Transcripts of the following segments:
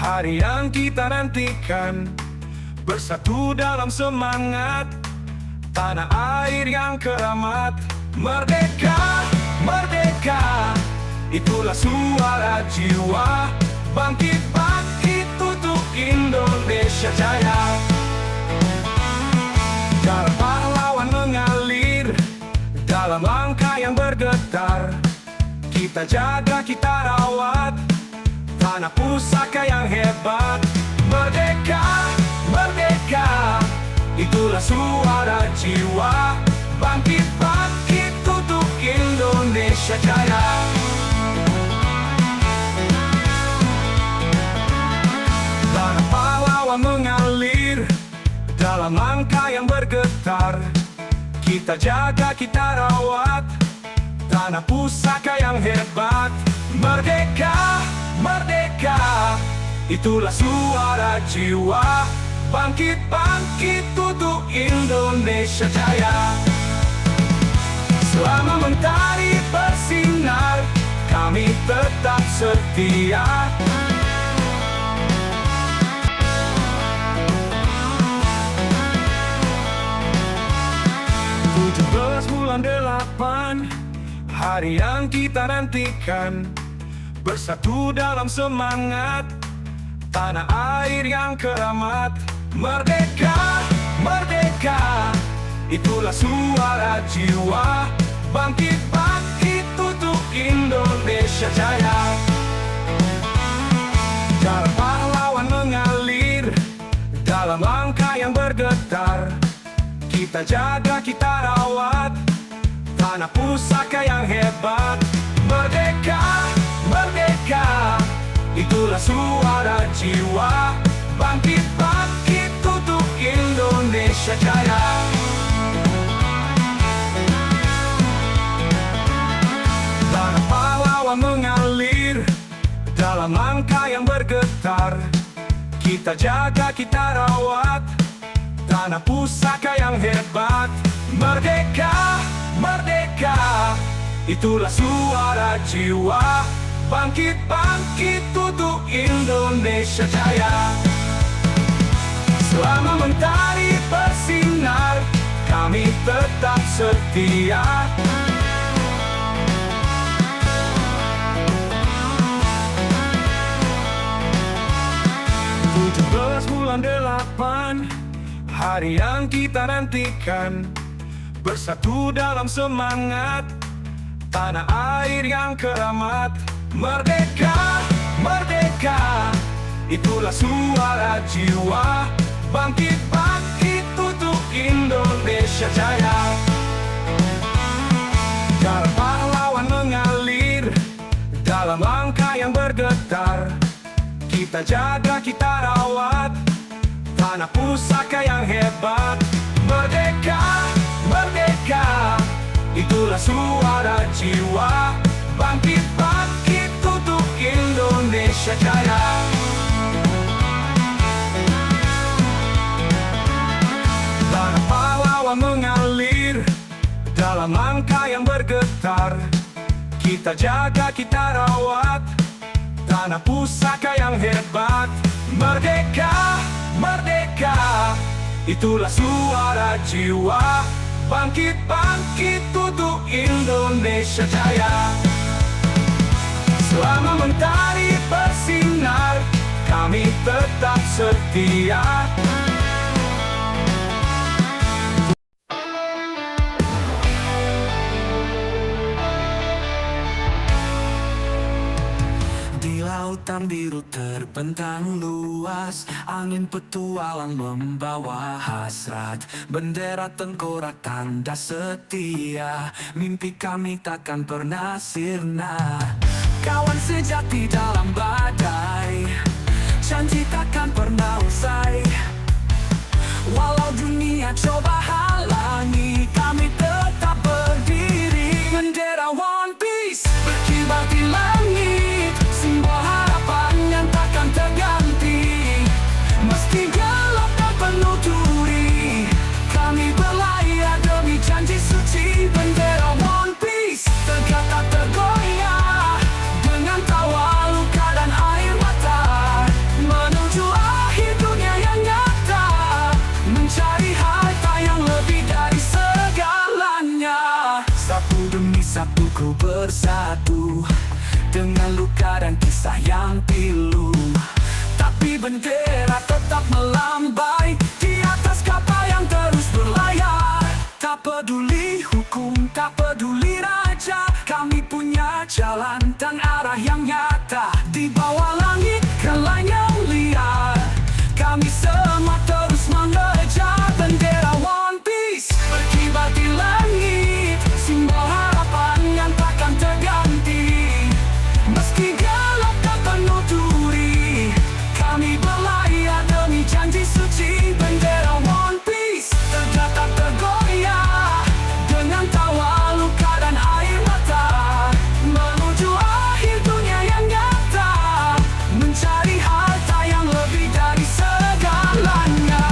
hari yang kita nantikan, bersatu dalam semangat, tanah air yang keramat. Merdeka, merdeka, itulah suara jiwa. Bangkit, bangkit untuk Indonesia Jaya. Darah pahlawan mengalir dalam langkah yang bergetar. Kita jaga, kita rawat tanah pusaka yang hebat. Merdeka, merdeka, itulah suara jiwa. Bangkit, bangkit untuk Indonesia Jaya. Tanah pahlawan mengalir dalam langkah yang bergetar. Kita jaga, kita rawat tanah pusaka yang hebat. Merdeka, merdeka, itulah suara jiwa. Bangkit, bangkit untuk Indonesia Jaya. Selama mentari bersinar, kami tetap setia. 17 bulan 8, hari yang kita nantikan, bersatu dalam semangat, tanah air yang keramat. Merdeka, merdeka, itulah suara jiwa. Bangkit, bangkit untuk Indonesia Jaya. Darah pahlawan mengalir dalam langkah yang bergetar. Kita jaga, kita rawat tanah pusaka yang hebat. Merdeka, merdeka, itulah suara jiwa. Bangkit, bangkit untuk Indonesia Jaya. Tanah pahlawan mengalir dalam langkah yang bergetar. Kita jaga, kita rawat tanah pusaka yang hebat. Merdeka, merdeka, itulah suara jiwa. Bangkit, bangkit untuk Indonesia Jaya. Selama mentari bersinar, kami tetap setia. 17 bulan 8, hari yang kita nantikan, bersatu dalam semangat, tanah air yang keramat. Merdeka, merdeka, itulah suara jiwa. Bangkit, bangkit untuk Indonesia Jaya. Darah pahlawan mengalir dalam langkah yang bergetar. Kita jaga, kita rawat tanah pusaka yang hebat. Merdeka, merdeka, itulah suara jiwa. Bangkit, bangkit untuk Indonesia Jaya. Tanah pahlawan mengalir dalam langkah yang bergetar. Kita jaga, kita rawat tanah pusaka yang hebat. Merdeka, merdeka, itulah suara jiwa. Bangkit, bangkit untuk Indonesia Jaya. Selama mentari bersinar, kami tetap setia. Lautan biru terbentang luas, angin petualang membawa hasrat. Bendera tengkorak tanda setia, mimpi kami takkan pernah sirna. Kawan sejati dalam badai, janji takkan pernah usai. Walau dunia coba halangi, kami tetap berdiri. Bendera One Piece berkibar di langit, simbol harapan yang takkan terganti. Meski gelap dan penuh duri, kami berlayar demi janji suci. Bendera One Piece tegak tak tergoyah, dengan tawa luka dan air mata. ku bersatu dengan luka dan kisah yang pilu. Tapi bendera tetap melambai di atas kapal yang terus berlayar. Tak peduli hukum, tak peduli raja, kami punya jalan dan arah yang nyata. Di bawah langit gelap yang liar, kami semua terus mengejar bendera One Piece berkibar di langit, simbol harapan yang takkan terganti. Meski gelap dan penuh duri, kami berlayar demi janji suci. Bendera One Piece tegak tak tergoyah, dengan tawa, luka dan air mata, menuju akhir dunia yang nyata, mencari harta yang lebih dari segalanya.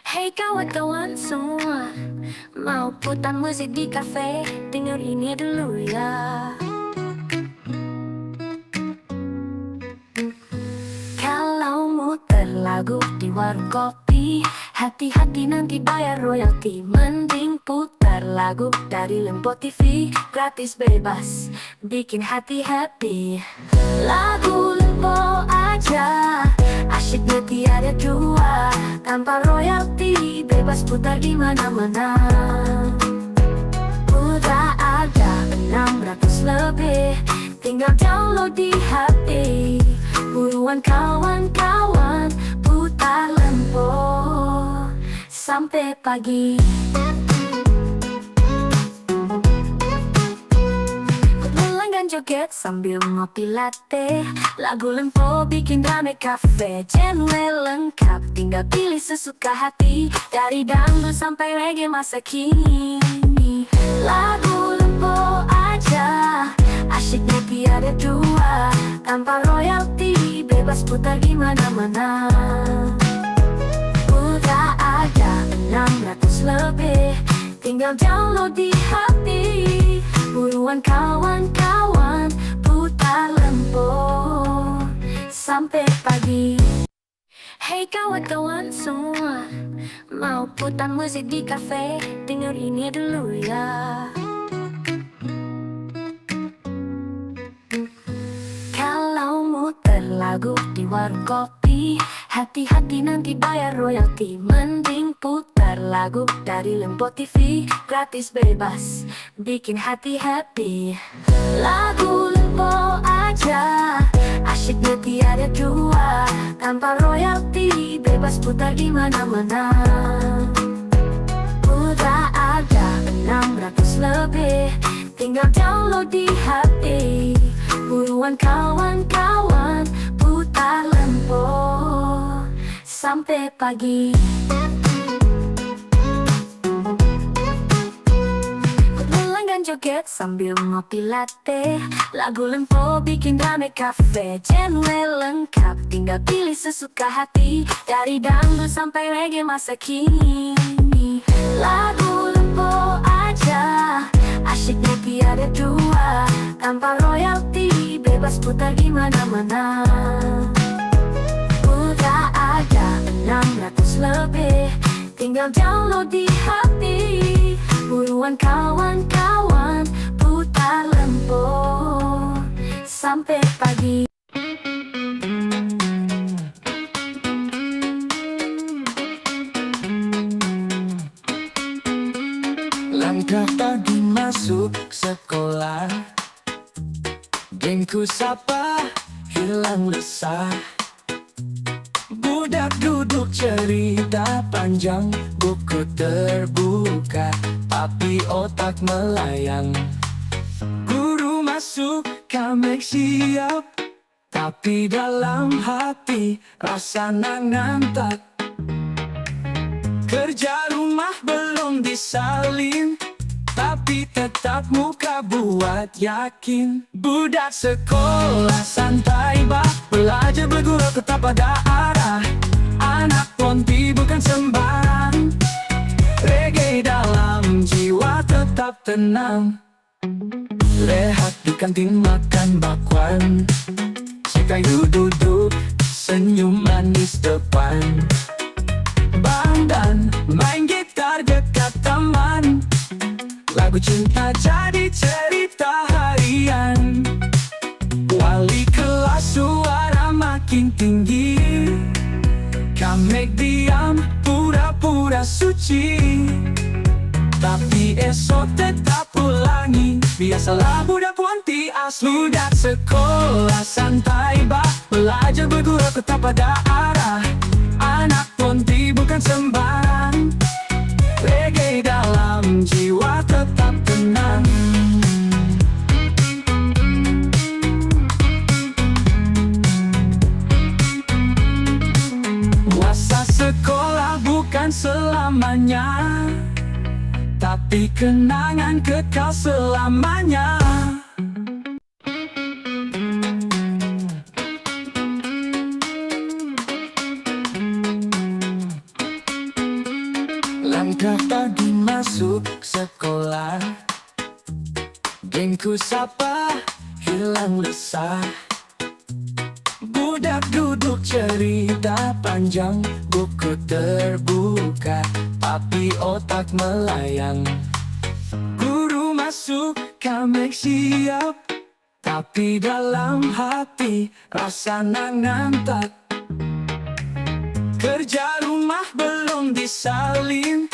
Hey kawan-kawan semua, mau putar musik di kafe? Dengar ini dulu ya. Kalau muter lagu di warung kopi, hati-hati nanti bayar royalti. Mending putar lagu dari Lempo TV, gratis bebas, bikin hati happy. Lagu Lempo aja, asyiknya tiada dua. Tanpa royalti, bebas putar di mana-mana. Udah ada 600 lebih, tinggal download di HP. Buruan kawan-kawan, putar Lempo sampai pagi. Joget sambil ngopi latte, lagu Lempo bikin rame kafe. Genre lengkap, tinggal pilih sesuka hati, dari dangdut sampai reggae masa kini. Lagu Lempo aja, asyiknya tiada dua. Tanpa royalti, bebas putar di mana-mana. Udah ada 600 lebih, tinggal download di HP. Buruan kawan-kawan, putar Lempo sampai pagi. Hey kawan-kawan semua, mau putar musik di kafe? Dengar ini dulu ya. Kalau muter lagu di warung kopi, hati-hati nanti bayar royalti. Mending putar lagu dari Lempo TV, gratis bebas, bikin hati happy. Lagu Lempo aja, asyiknya tiada dua. Tanpa royalti, bebas putar di mana-mana. Udah ada 600 lebih, tinggal download di HP. Buruan kawan-kawan, putar Lempo sampai pagi. Pelanggan joget sambil ngopi latte, lagu Lempo bikin rame kafe. Genre lengkap, tinggal pilih sesuka hati, dari dangdut sampai reggae masa kini. Lagu Lempo aja, asyiknya tiada dua. Tanpa royalti, bebas putar di mana-mana. Udah ada 600 lebih, tinggal download di HP. Buruan kawan-kawan, putar Lempo sampai pagi. Langkah pagi masuk sekolah, gengku sapa, hilang resah. Budak duduk cerita panjang, buku terbuka, tapi otak melayang. Guru masuk, kami siap, tapi dalam hati rasanya ngantak. Kerja rumah belum disalin, tapi tetap muka buat yakin. Budak sekolah santai bah, belajar bergurau tetap pada arah. Anak Ponti bukan sembarang, reggae dalam jiwa tetap tenang. Rehat di kantin makan bakwan, si kayu duduk senyum manis depan. Bang dan main gitar dekat taman. Lagu cinta jadi cerita harian. Wali kelas suara makin tinggi. Kami diam pura-pura suci, tapi esok tetap ulangi. Biasalah budak Ponti asli dak sekolah santai bah. Belajar berguru tetap pada arah. Anak Ponti bukan sembarang. Reggae dalam jiwa tetap tenang. Masa sekolah bukan selamanya, tapi kenangan kekal selamanya. Langkah pagi masuk sekolah, gengku sapa hilang resah. Budak duduk cerita panjang, buku terbuka, tapi otak melayang. Guru masuk, kami siap, tapi dalam hati rasa ngantak. Kerja rumah belum disalin,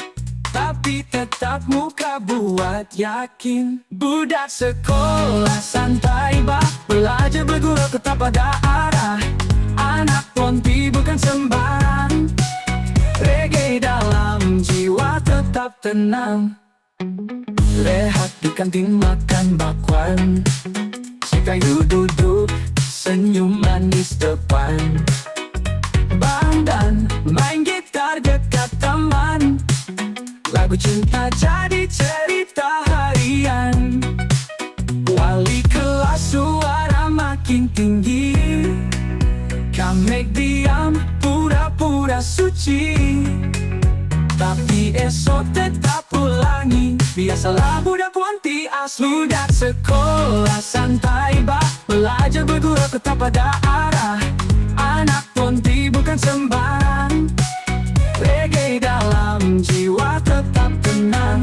tapi tetap muka buat yakin. Budak sekolah santai bah, belajar berguru tetap pada arah. Anak Ponti bukan sembarang. Reggae dalam jiwa tetap tenang. Rehat di kantin makan bakwan. Si kayu duduk, senyum manis depan. Bang dan main gitar dekat taman. Lagu cinta jadi cerita harian. Wali kelas suara makin tinggi. Kami diam pura-pura suci, tapi esok tetap ulangi. Biasalah budak Ponti asli dak sekolah santai bah. Belajar berguru tetap pada arah. Anak Ponti bukan sembarang. Reggae dalam jiwa tetap tenang.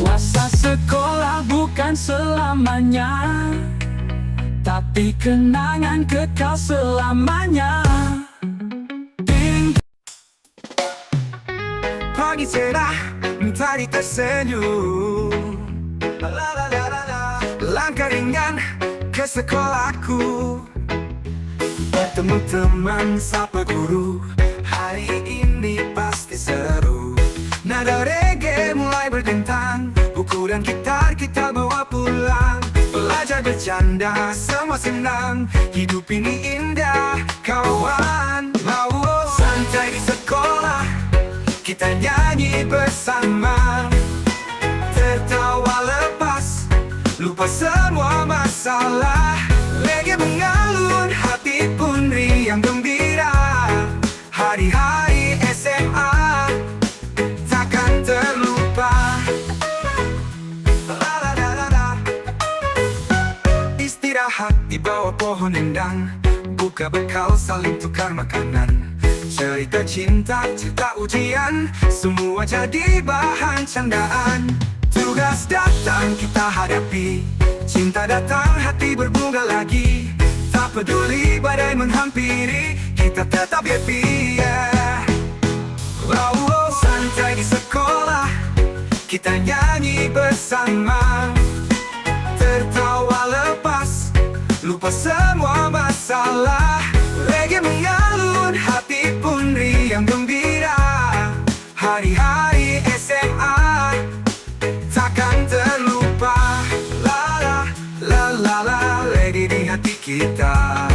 Masa sekolah bukan selamanya, tapi kenangan kekal selamanya. Pagi cerah, mentari tersenyum. Langkah ringan ke sekolahku, bertemu teman, sapa guru. Hari ini pasti seru. Nada reggae mulai berdentang, buku dan gitar kita bawa pulang. Belajar bercanda, semua senang. Hidup ini indah, kawan. Mau santai di sekolah, kita nyanyi bersama. Tertawa lepas, lupa semua masalah. Reggae mengalun, hati pun riang gembira. Hari-hari SMA takkan terlupa. Istirahat di bawah pohon rindang, buka bekal saling tukar makanan. Cerita cinta, cerita ujian, semua jadi bahan candaan. Tugas datang kita hadapi, cinta datang hati berbunga lagi. Tak peduli badai menghampiri, kita tetap happy, yeah. Wow, santai di sekolah, kita nyanyi bersama. Tertawa lepas, lupa semua masalah. Reggae mengalun, hati pun riang gembira. Hari-hari SMA takkan terlupa. La la la la la, reggae di hati kita.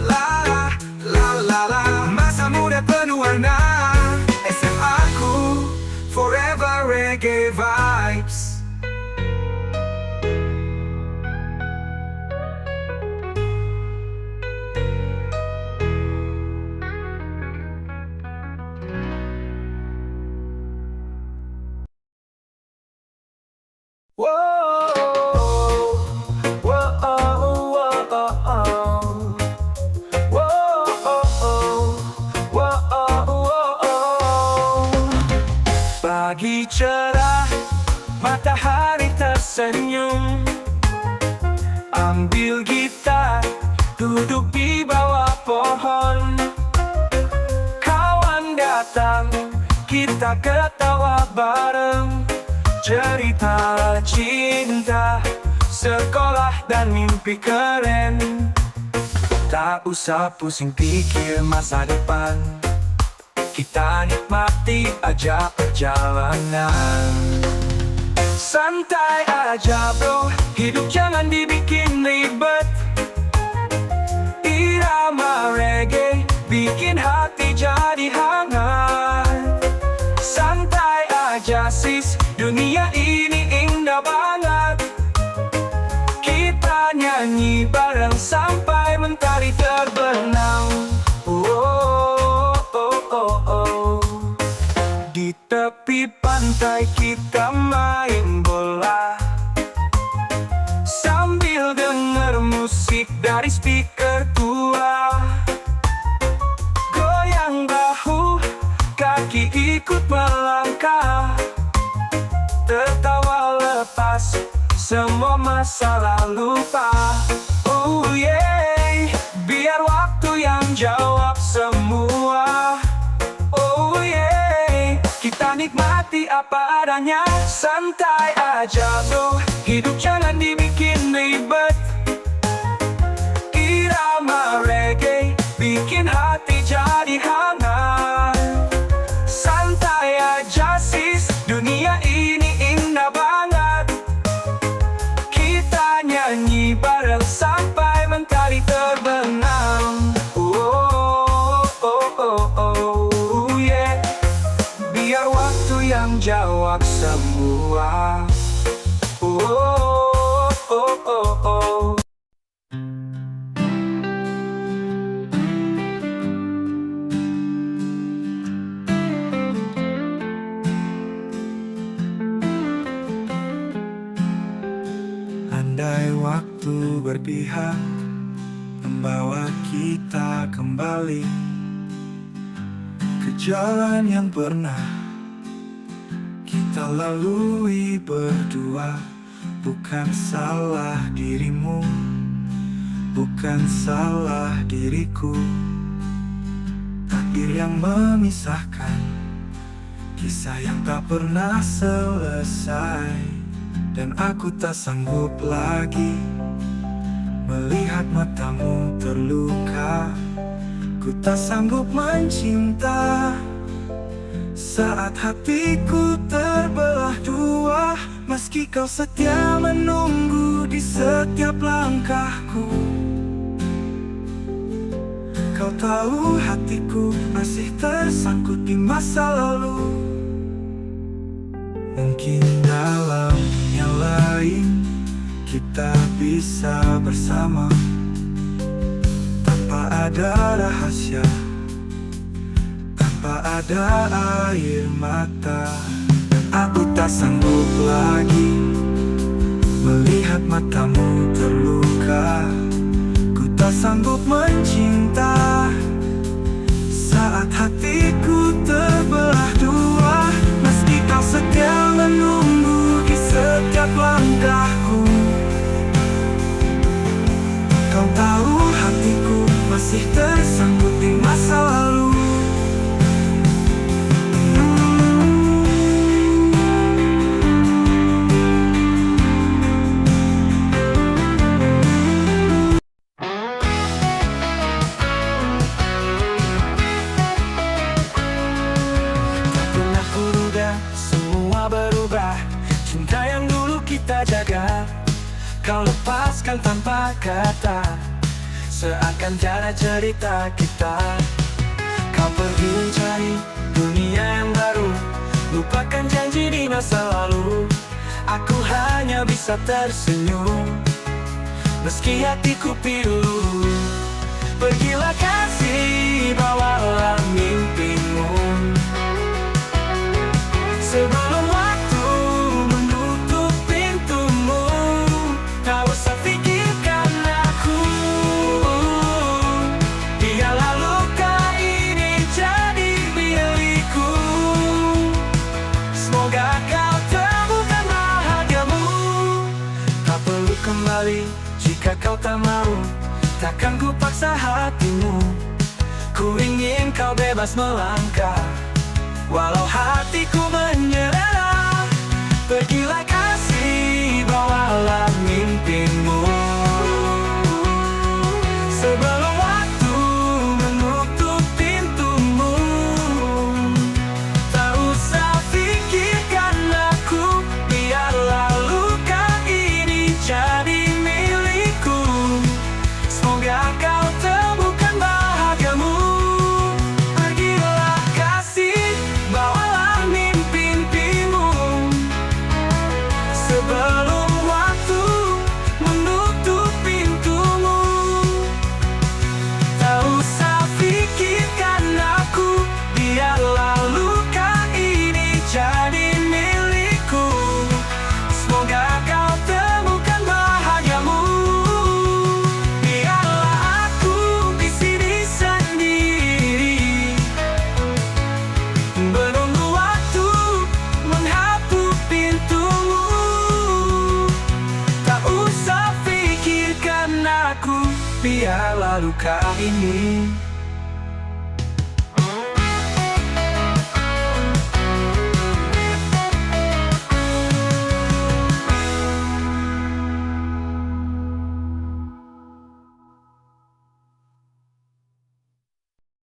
La la la la la, masa muda penuh warna. SMA ku forever reggae vibes. Pagi cerah, matahari tersenyum. Ambil gitar, duduk di bawah pohon. Kawan datang, kita ketawa bareng. Cerita cinta, sekolah dan mimpi keren. Tak usah pusing pikir masa depan, kita nikmati aja perjalanan. Santai aja bro, hidup jangan dibikin ribet. Irama reggae bikin hati jadi hangat. Santai aja sis, dunia ini indah banget. Kita nyanyi bareng sampai mentari terbenam. Di tepi pantai kita main bola, sambil denger musik dari speaker tua. Goyang bahu, kaki ikut melangkah. Tertawa lepas, semua masalah lupa. Oh yeah, biar waktu yang jawab semua. Oh yeah, kita nikmati apa adanya. Santai aja bro, hidup jangan dibikin ribet. Irama reggae bikin hati jadi hangat. Santai aja sis, dunia ini indah banget. Kita nyanyi bareng sampai mentari terbenam. Yeah, biar waktu yang jawab semua. Andai waktu berpihak, membawa kita kembali ke jalan yang pernah kita lalui berdua. Bukan salah dirimu, bukan salah diriku. Takdir yang memisahkan, kisah yang tak pernah selesai. Dan aku tak sanggup lagi melihat matamu terluka. Ku tak sanggup mencinta saat hatiku terbelah dua. Meski kau setia menunggu di setiap langkahku, kau tahu hatiku masih tersangkut di masa lalu. Mungkin dalam dunia lain kita bisa bersama, tanpa ada rahasia, tanpa ada air mata. Aku tak sanggup lagi melihat matamu terluka. Ku tak sanggup mencinta saat hatiku terbelah dua. Meski kau setia menunggu di setiap langkahku, kau tahu hatiku masih tersangkut di masa lalu. Kau lepaskan tanpa kata, seakan tiada cerita kita. Kau pergi mencari dunia yang baru, lupakan janji di masa lalu. Aku hanya bisa tersenyum meski hatiku pilu. Pergilah kasih, bawalah mimpimu sebelum waktu menutup pintumu. Tak usah pikirkan aku, biarlah luka ini jadi milikku. Semua kembali. Jika kau tak mau, takkan ku paksa hatimu. Ku ingin kau bebas melangkah, walau hatiku menyerah. Pergilah kasih, bawalah mimpimu. Sebelum waktu menutup pintumu, tak usah pikirkan aku, biarlah luka ini jadi milikku. Semoga kau temukan bahagiamu. Pergilah kasih, bawalah mimpimu. Sebelum waktu menutup pintumu, tak usah pikirkan aku, biarlah luka ini jadi milikku. Semoga kau temukan bahagiamu. Biarlah aku di sini sendiri, menunggu waktu menghapus pintumu. Tak usah pikirkan aku, biarlah luka ini